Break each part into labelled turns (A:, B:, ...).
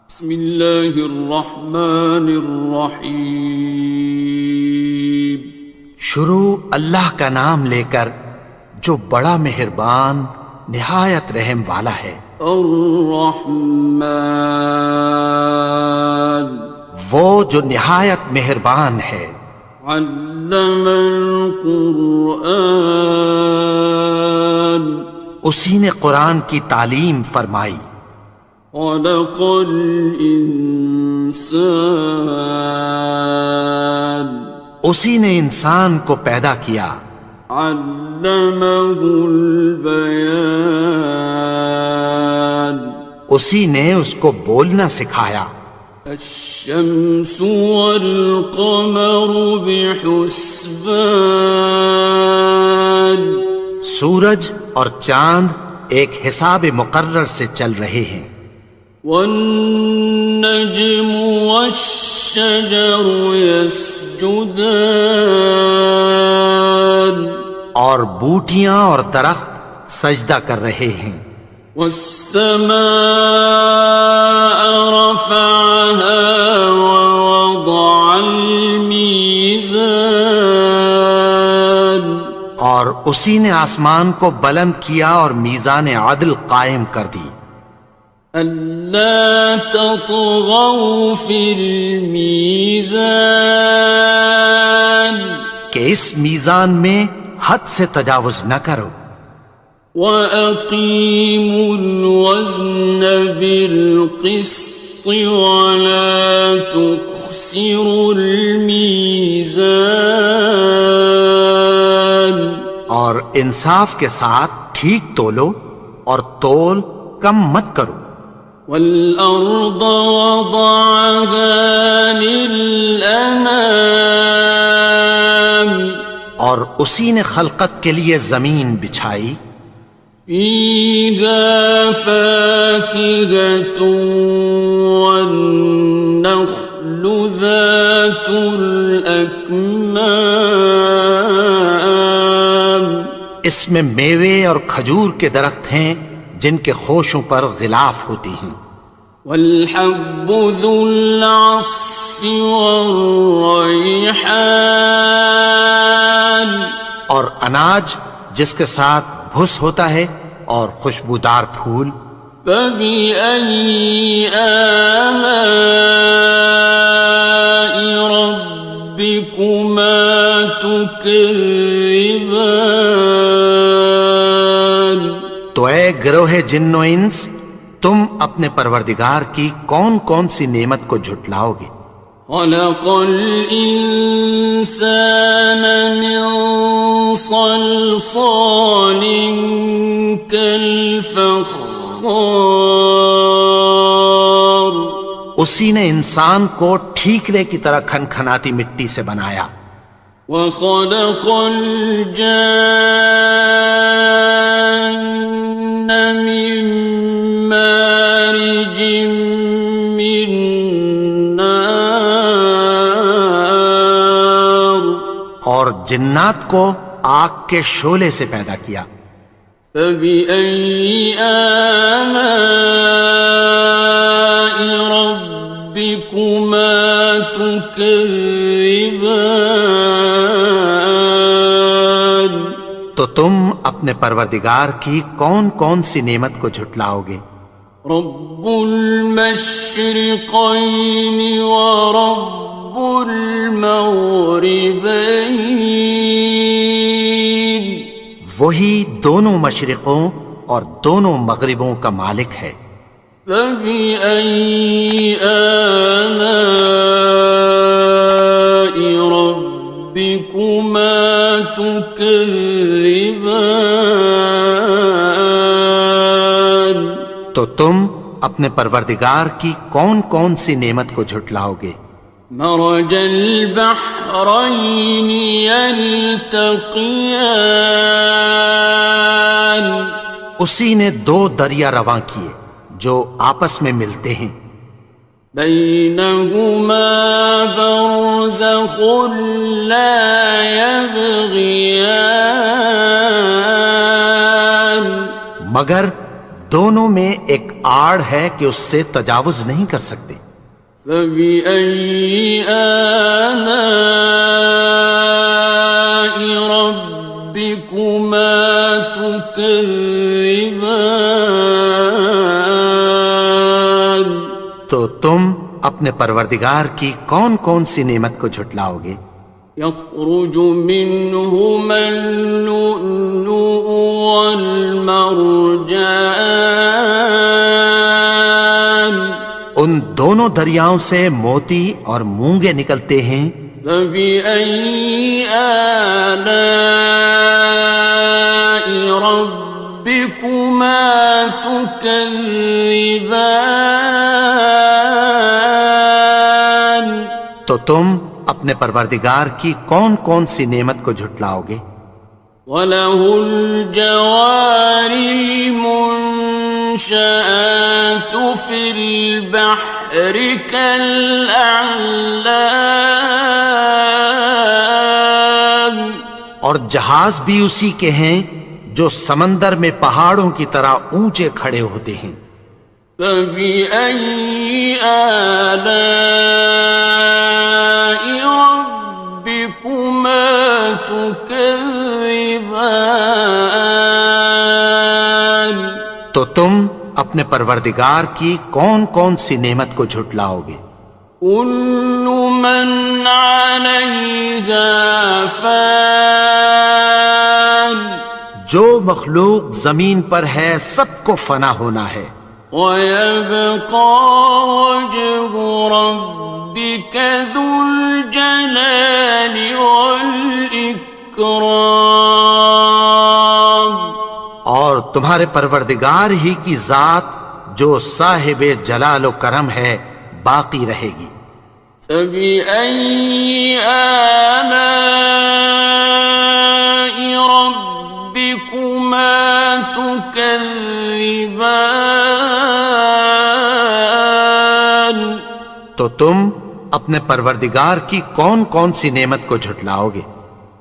A: بسم اللہ الرحمن الرحیم۔
B: شروع اللہ کا نام لے کر جو بڑا مہربان نہایت رحم والا ہے۔
A: الرحمن،
B: وہ جو نہایت مہربان ہے۔
A: علم القرآن،
B: اسی نے قرآن کی تعلیم فرمائی۔
A: خلق الانسان،
B: اسی نے انسان کو پیدا کیا۔
A: علمہ البیان،
B: اسی نے اس کو بولنا سکھایا۔
A: الشمس والقمر بحسبان،
B: سورج اور چاند ایک حساب مقرر سے چل رہے ہیں۔
A: والنجم والشجر يسجدان،
B: اور بوٹیاں اور درخت سجدہ کر رہے ہیں۔
A: والسماء رفعها ووضع الميزان،
B: اور اسی نے آسمان کو بلند کیا اور میزان عدل قائم کر دی۔
A: ألا تطغوا في الميزان،
B: کہ اس میزان میں حد سے تجاوز نہ کرو۔
A: وَأَقِيمُوا الْوَزْنَ بِالْقِسْطِ وَلَا تُخْسِرُوا الْمِيزَانَ،
B: اور انصاف کے ساتھ ٹھیک تولو اور تول کم مت کرو۔
A: وَالْأَرْضَ وَضَعَهَا لِلْأَنَامِ،
B: اور اسی نے خلقت کے لیے زمین بچھائی۔
A: فِيهَا فَاكِهَةٌ وَالنَّخْلُ ذَاتُ الْأَكْمَامِ،
B: اس میں میوے اور کھجور کے درخت ہیں جن کے خوشوں پر غلاف ہوتی ہیں۔
A: وَالْحَبُّ ذُو الْعَصْفِ وَالرَّيْحَانِ،
B: اور اناج جس کے ساتھ بھس ہوتا ہے اور خوشبودار پھول۔
A: فَبِأَيِّ آلَاءِ رَبِّكُمَا تُكَذِّبَانِ،
B: تو اے گروہ جن و انس، تم اپنے پروردگار کی کون کون سی نعمت کو جھٹلاؤ گے؟
A: خَلَقَ الْإِنسَانَ مِنْ صَلْصَالٍ كَالْفَخَّارِ،
B: اسی نے انسان کو ٹھیکرے کی طرح کھنکھناتی مٹی سے بنایا۔
A: وَخَلَقَ الْجَانَّ مِن مَّارِجٍ مِّن نَّارٍ،
B: اور جنات کو آگ کے شعلے سے پیدا کیا۔
A: فَبِأَيِّ آلَاءِ رَبِّكُمَا تُكَذِّبَانِ،
B: تو تم اپنے پروردگار کی کون کون سی نعمت کو جھٹلاؤ گے؟
A: رب المشرقين ورب المغربين،
B: وہی دونوں مشرقوں اور دونوں مغربوں کا مالک ہے۔
A: فَبِأَيِّ آلَاءِ رَبِّكُمَا تُكَذِّبَانِ،
B: تو تم اپنے پروردگار کی کون کون سی نعمت کو جھٹلاؤ گے؟
A: مرج البحرين يلتقيان،
B: اسی نے دو دریا رواں کیے جو آپس میں ملتے ہیں۔
A: بينهما برزخ لا يبغيان،
B: مگر دونوں میں ایک آڑ ہے کہ اس سے تجاوز نہیں کر سکتے.
A: فبأي آلاء ربكما تكذبان.
B: تو تم اپنے پروردگار کی کون کون سی نعمت کو جھٹلاؤ گے؟
A: يخرج منهما اللؤلؤ والمرجان.
B: ان دونوں دریاؤں سے موتی اور مونگے نکلتے ہیں.
A: فبأي آلاء ربكما تكذبان.
B: تو تم اپنے پروردگار کی کون کون سی نعمت کو جھٹلاؤ گے؟
A: وَلَهُ الْجَوَارِ الْمُنشَآتُ فِي الْبَحْرِ كَالْأَعْلَامِ.
B: اور جہاز بھی اسی کے ہیں جو سمندر میں پہاڑوں کی طرح اونچے کھڑے ہوتے ہیں.
A: فَبِأَيِّ آلَاءِ رَبِّكُمَا تُكَذِّبَانِ.
B: تو تم اپنے پروردگار کی کون کون سی نعمت کو جھٹلاؤ گے؟
A: كُلُّ مَنْ عَلَيْهَا فَانٍ.
B: جو مخلوق زمین پر ہے سب کو فنا ہونا ہے.
A: وَيَبْقَى وَجْهُ رَبِّكَ ذُو الْجَلَالِ وَالْإِكْرَامِ.
B: اور تمہارے پروردگار ہی کی ذات جو صاحب جلال و کرم ہے باقی رہے گی.
A: فَبِأَيِّ آلَاءِ رَبِّكُمَا تُكَذِّبَانِ.
B: تو تم اپنے پروردگار کی کون کون سی نعمت کو جھٹلاؤ گے؟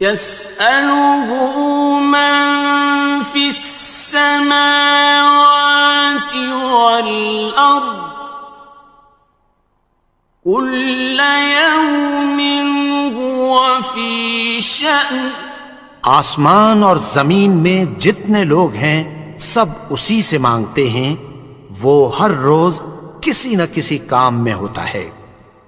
A: يَسْأَلُهُ مَن فِي السَّمَاوَاتِ وَالْأَرْضِ كُلَّ يَوْمٍ هُوَ فِي شَأْنٍ.
B: آسمان اور زمین میں جتنے لوگ ہیں سب اسی سے مانگتے ہیں، وہ ہر روز کسی نہ کسی کام میں ہوتا ہے.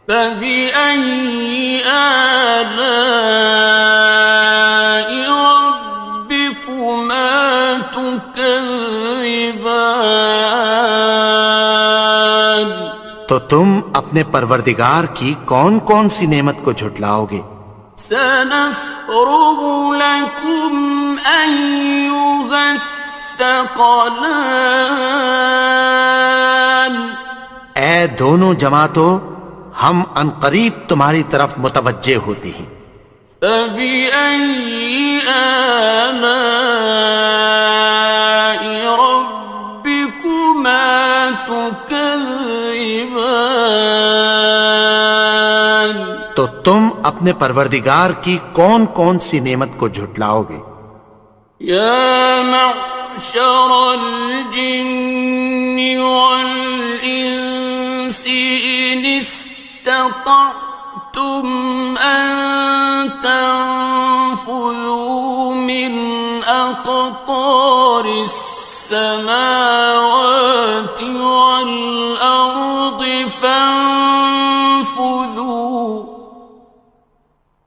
A: فَبِأَيِّ آلَاءِ رَبِّكُمَا تُكَذِّبَانِ.
B: تو تم اپنے پروردگار کی کون کون سی نعمت کو جھٹلاؤ گے؟
A: سَنَفْرُغُ لَكُمْ أَيُّهَ الثَّقَلَانِ.
B: اے دونوں جماعتوں، ہم عنقریب تمہاری طرف متوجہ ہوتے ہیں.
A: فَبِأَيِّ آلَاءِ رَبِّكُمَا تُكَذِّبَانِ.
B: تو تم اپنے پروردگار کی کون کون سی نعمت کو جھٹلاؤ گے؟
A: يَا مَعْشَرَ الْجِنِّ وَالْإِنسِ إِنِ اسْتَطَعْتُمْ أَن تَنفُذُوا مِنْ أَقْطَارِ السَّمَاوَاتِ وَالْأَرْضِ فَانفُذُوا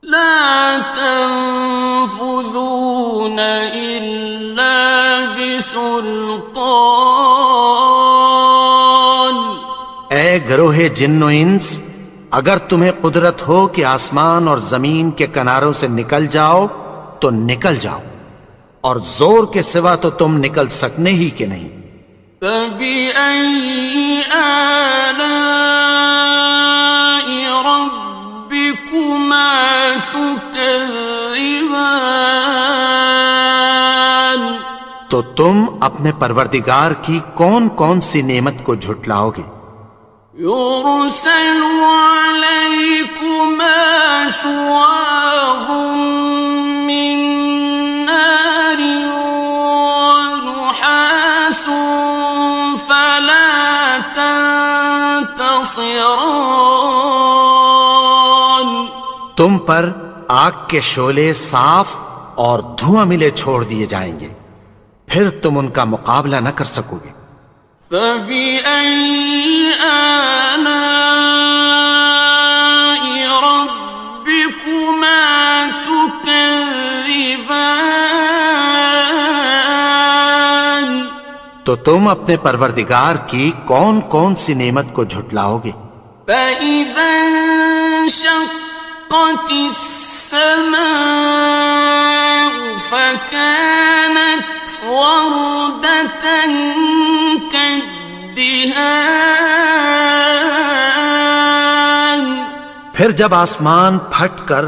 A: لَا تَنفُذُونَ إِلَّا بِسُلْطَانٍ.
B: اے گروہ جن و انس، اگر تمہیں قدرت ہو کہ آسمان اور زمین کے کناروں سے نکل جاؤ تو نکل جاؤ، اور زور کے سوا تو تم نکل سکنے ہی کہ نہیں.
A: فَبِأَيِّ آلَاءِ رَبِّكُمَا تُكَذِّبَانِ.
B: تو تم اپنے پروردگار کی کون کون سی نعمت کو جھٹلاؤ گے؟
A: يُرْسَلُ عَلَيْكُمَا شُوَاظٌ مِّن نَّارٍ وَنُحَاسٌ خاصران.
B: تم پر آگ کے شعلے صاف اور دھواں ملے چھوڑ دیے جائیں گے، پھر تم ان کا مقابلہ نہ کر سکو گے۔
A: فبأي آلاء ربكما تكذبان.
B: تو تم اپنے پروردگار کی کون کون سی نعمت کو جھٹلاؤ گے؟
A: فإذا انشقت السماء فكانت وردة كالدهان.
B: پھر جب آسمان پھٹ کر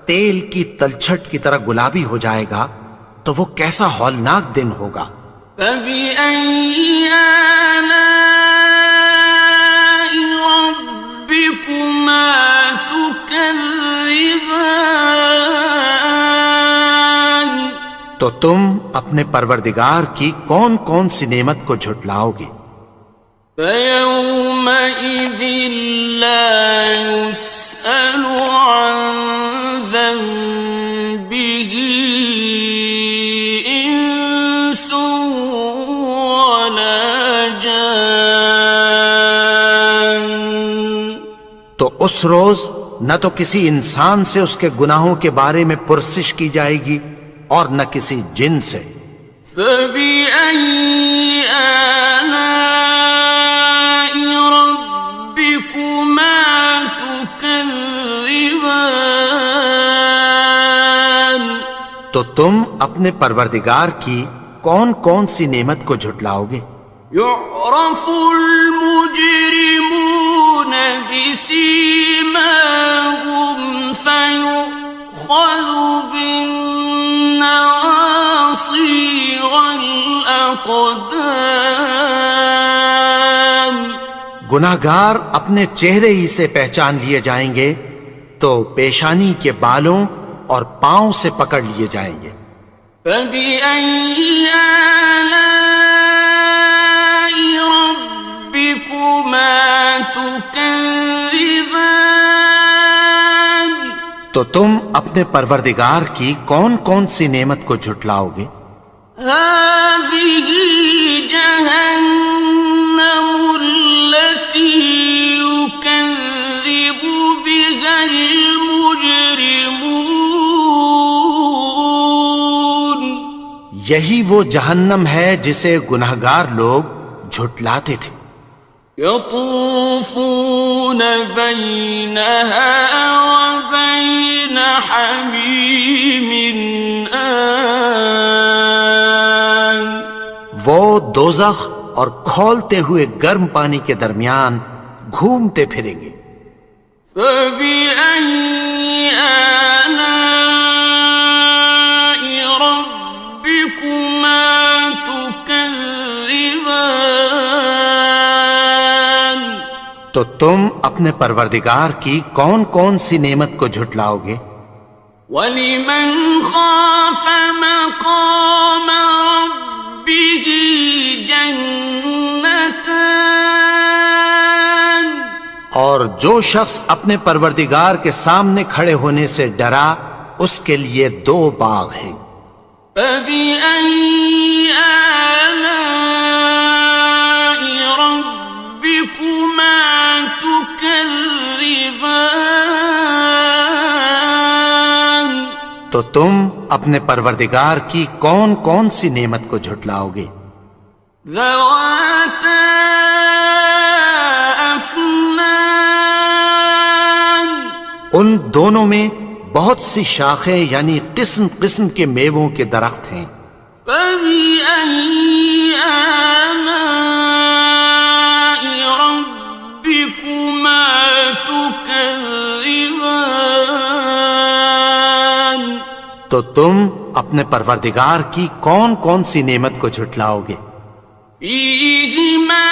B: تیل کی تلچھٹ کی طرح گلابی ہو جائے گا تو وہ کیسا ہولناک دن ہوگا۔
A: فبأي آلاء ربكما تكذبان.
B: تو تم اپنے پروردگار کی کون کون سی نعمت کو جھٹلاؤ گے؟
A: فيومئذ لا يسأل عن ذنبه إنس ولا جان.
B: تو اس روز نہ تو کسی انسان سے اس کے گناہوں کے بارے میں پرسش کی جائے گی اور نہ کسی جن سے۔
A: فبأي آلاء ربكما تكذبان.
B: تو تم اپنے پروردگار کی کون کون سی نعمت کو جھٹلاؤ گے؟
A: يعرف المجرمون بسيماهم فيؤخذ بالنواصي والأقدام.
B: گناہگار اپنے چہرے ہی سے پہچان لیے جائیں گے تو پیشانی کے بالوں اور پاؤں سے پکڑ لیے جائیں گے۔
A: فبأي آلاء ربكما تكذبان.
B: تو تم اپنے پروردگار کی کون کون سی نعمت کو جھٹلاؤ گے؟
A: هذه جهنم التي يكذب بها المجرمون.
B: یہی وہ جہنم ہے جسے گناہگار لوگ جھٹلاتے تھے۔
A: يطوفون بينها وبين حميم آن.
B: وہ دوزخ اور کھولتے ہوئے گرم پانی کے درمیان گھومتے پھریں گے۔
A: فبأي آلاء ربكما تكذبان.
B: تو تم اپنے پروردگار کی کون کون سی نعمت کو جھٹلاؤ گے؟
A: وَلِمَنْ خَافَ مَقَامَ رَبِّهِ جَنَّتَانِ.
B: اور جو شخص اپنے پروردگار کے سامنے کھڑے ہونے سے ڈرا اس کے لیے 2 باغ ہیں۔
A: فَبِأَيِّ آلَاءِ رَبِّكُمَا تُكَذِّبَانِ.
B: تو تم اپنے پروردگار کی کون کون سی نعمت کو جھٹلاؤ گے؟
A: ذَوَاتَا أَفْنَانٍ.
B: ان دونوں میں بہت سی شاخیں یعنی قسم قسم کے میووں کے درخت ہیں۔
A: فَبِأَيِّ آلَاءِ رَبِّكُمَا تُكَذِّبَانِ.
B: تو تم اپنے پروردگار کی کون کون سی نعمت کو جھٹلاؤ گے؟
A: فِيهِمَا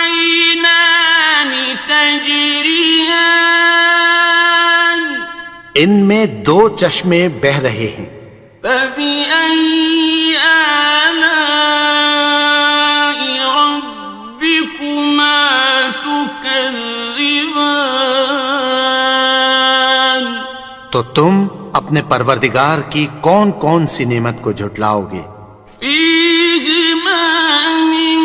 A: عَيْنَانِ تَجْرِيَانِ.
B: ان میں 2 چشمے بہہ رہے ہیں۔
A: فَبِأَيِّ آلَاءِ رَبِّكُمَا تُكَذِّبَانِ. تكذبان
B: تو تم اپنے پروردگار کی کون کون سی نعمت کو جھٹلاؤ گے؟
A: فيهما من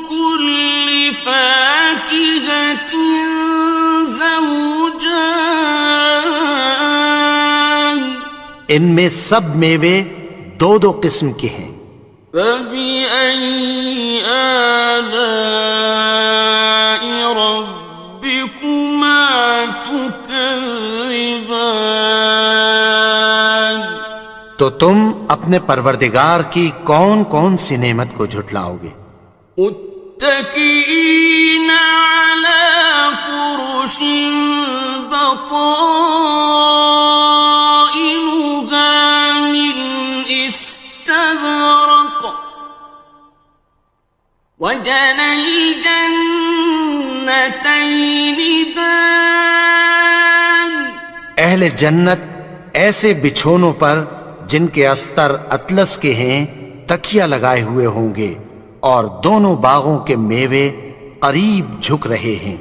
A: كل فاكهة زوجان
B: ان میں سب میوے دو دو قسم کے ہیں۔
A: فبأي آلاء ربكما تكذبان
B: تو تم اپنے پروردگار کی کون کون سی نعمت کو جھٹلاؤ گے؟
A: متكئين على فرش بطائنها من استبرق وجنى الجنتين دان
B: اہل جنت ایسے بچھونوں پر جن کے استر اطلس کے ہیں تکیہ لگائے ہوئے ہوں گے، اور دونوں باغوں کے میوے قریب جھک رہے ہیں۔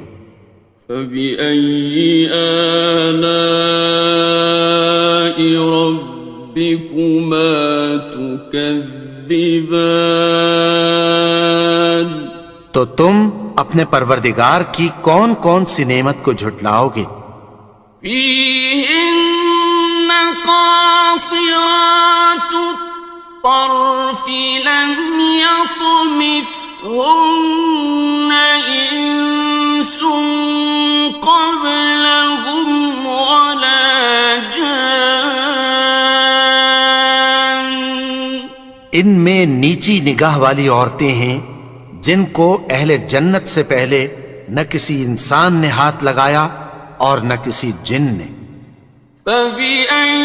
A: فبأي آلاء ربكما تكذبان
B: تو تم اپنے پروردگار کی کون کون سی نعمت کو جھٹلاؤ گے؟
A: فيهن قاصرات الطرف لم يطمثهن إنس قبلهم ولا جان
B: ان میں نیچی نگاہ والی عورتیں ہیں جن کو اہل جنت سے پہلے نہ کسی انسان نے ہاتھ لگایا اور نہ کسی جن نے۔
A: فبأي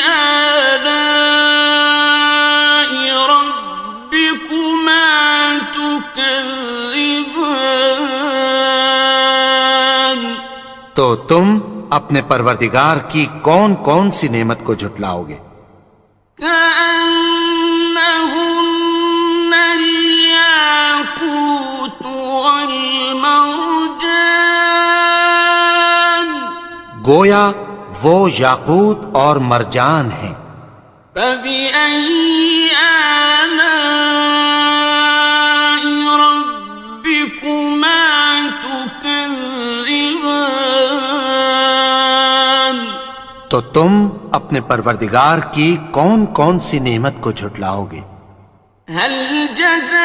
A: آلاء ربكما تكذبان
B: تو تم اپنے پروردگار کی کون کون سی نعمت کو جھٹلاؤ گے؟
A: كأنهن الياقوت والمرجان
B: گویا وہ یاقوت اور مرجان ہیں۔
A: فبأي آلاء ربكما تكذبان
B: تو تم اپنے پروردگار کی کون کون سی نعمت کو جھٹلاؤ گے؟
A: هل جزاء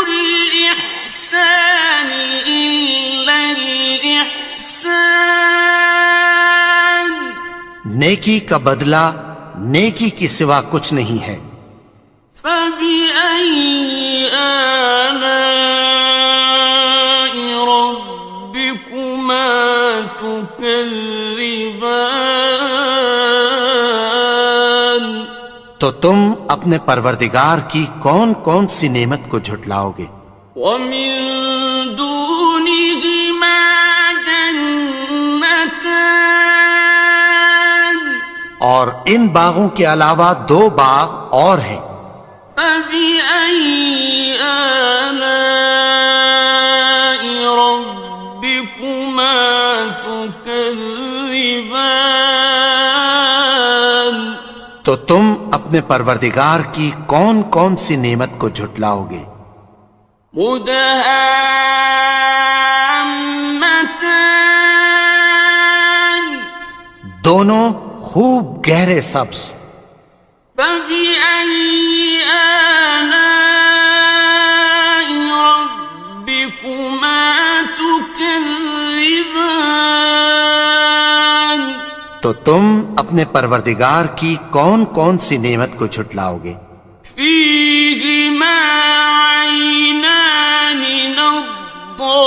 A: الإحسان إلا الإحسان
B: نیکی کا بدلہ نیکی کی سوا کچھ نہیں ہے۔
A: فبأي آلاء ربكما تكذبان
B: تو تم اپنے پروردگار کی کون کون سی نعمت کو جھٹلاؤ گے؟
A: ومن دونهما جنتان
B: اور ان باغوں کے علاوہ دو باغ اور ہیں۔
A: فبأي آلاء ربكما تكذبان
B: تو تم اپنے پروردگار کی کون کون سی نعمت کو جھٹلاؤ گے؟
A: مدهامتان
B: دونوں خوب گہرے سبز۔
A: فبأي آلاء ربكما تكذبان
B: تو تم اپنے پروردگار کی کون کون سی نعمت کو جھٹلاؤ گے؟
A: فيهما عينان نضاختان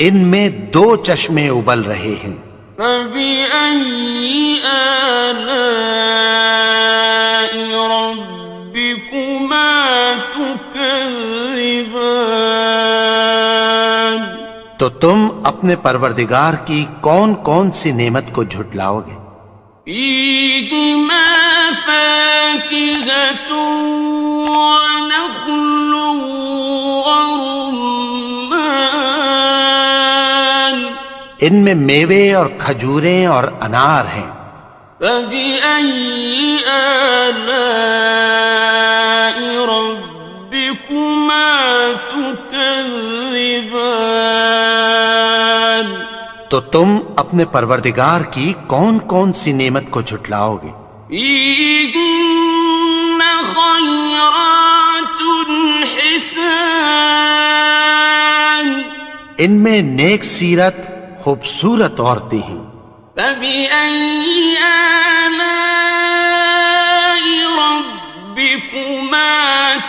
B: ان میں دو چشمے ابل رہے ہیں۔
A: فبأي آلاء ربكما تكذبان
B: تو تم اپنے پروردگار کی کون کون سی نعمت کو جھٹلاؤ گے؟
A: فيهما فاكهة ونخل ورمان
B: ان میں میوے اور کھجوریں اور انار ہیں.
A: فبأي آلاء ربكما تكذبان
B: تو تم اپنے پروردگار کی کون کون سی نعمت کو جھٹلاؤ گے؟
A: فيهن خيرات حسان
B: ان میں نیک سیرت خوبصورت عورتیں ہیں.
A: فبأي آلاء ربكما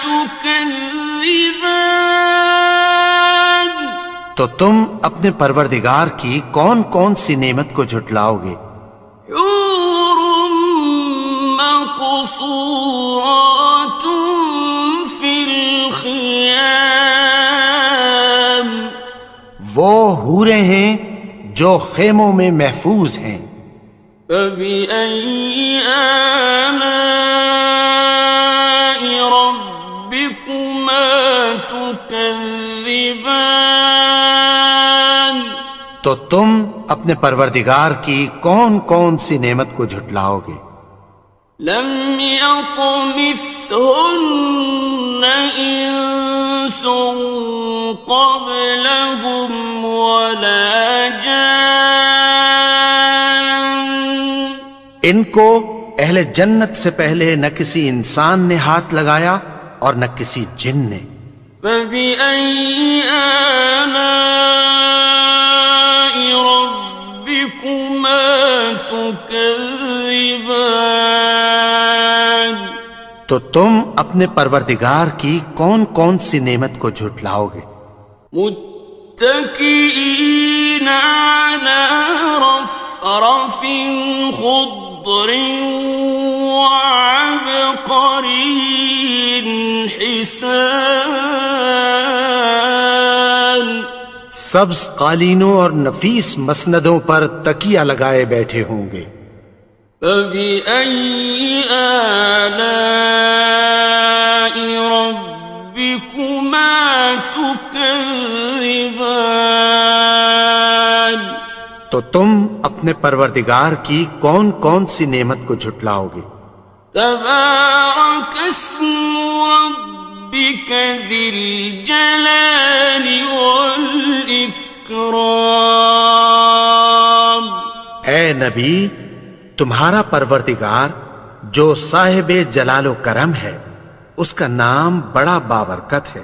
A: تكذبان
B: تو تم اپنے پروردگار کی کون کون سی نعمت کو جھٹلاؤ گے؟
A: حور مقصورات في الخيام
B: وہ حوریں ہیں جو خیموں میں محفوظ ہیں.
A: فبأي آلاء ربكما تكذبان
B: تو تم اپنے پروردگار کی کون کون سی نعمت کو جھٹلاؤ گے؟
A: لم يطمثهن إنس قبلهم ولا جان
B: ان کو اہل جنت سے پہلے نہ کسی انسان نے ہاتھ لگایا اور نہ کسی جن نے.
A: فبأي آلاء ربكما تكذبان
B: تو تم اپنے پروردگار کی کون کون سی نعمت کو جھٹلاؤ گے؟
A: متكئين على رفرف خضر وعبقري حسان
B: سبز قالینوں اور نفیس مسندوں پر تکیہ لگائے بیٹھے ہوں گے.
A: فبأي آلاء ربكما تكذبان
B: تو تم اپنے پروردگار کی کون کون سی نعمت کو جھٹلاؤ گے؟
A: تبارك اسم ربك ذي الجلال والإكرام
B: اے نبی، تمہارا پروردگار جو صاحب جلال و کرم ہے، اس کا نام بڑا بابرکت ہے.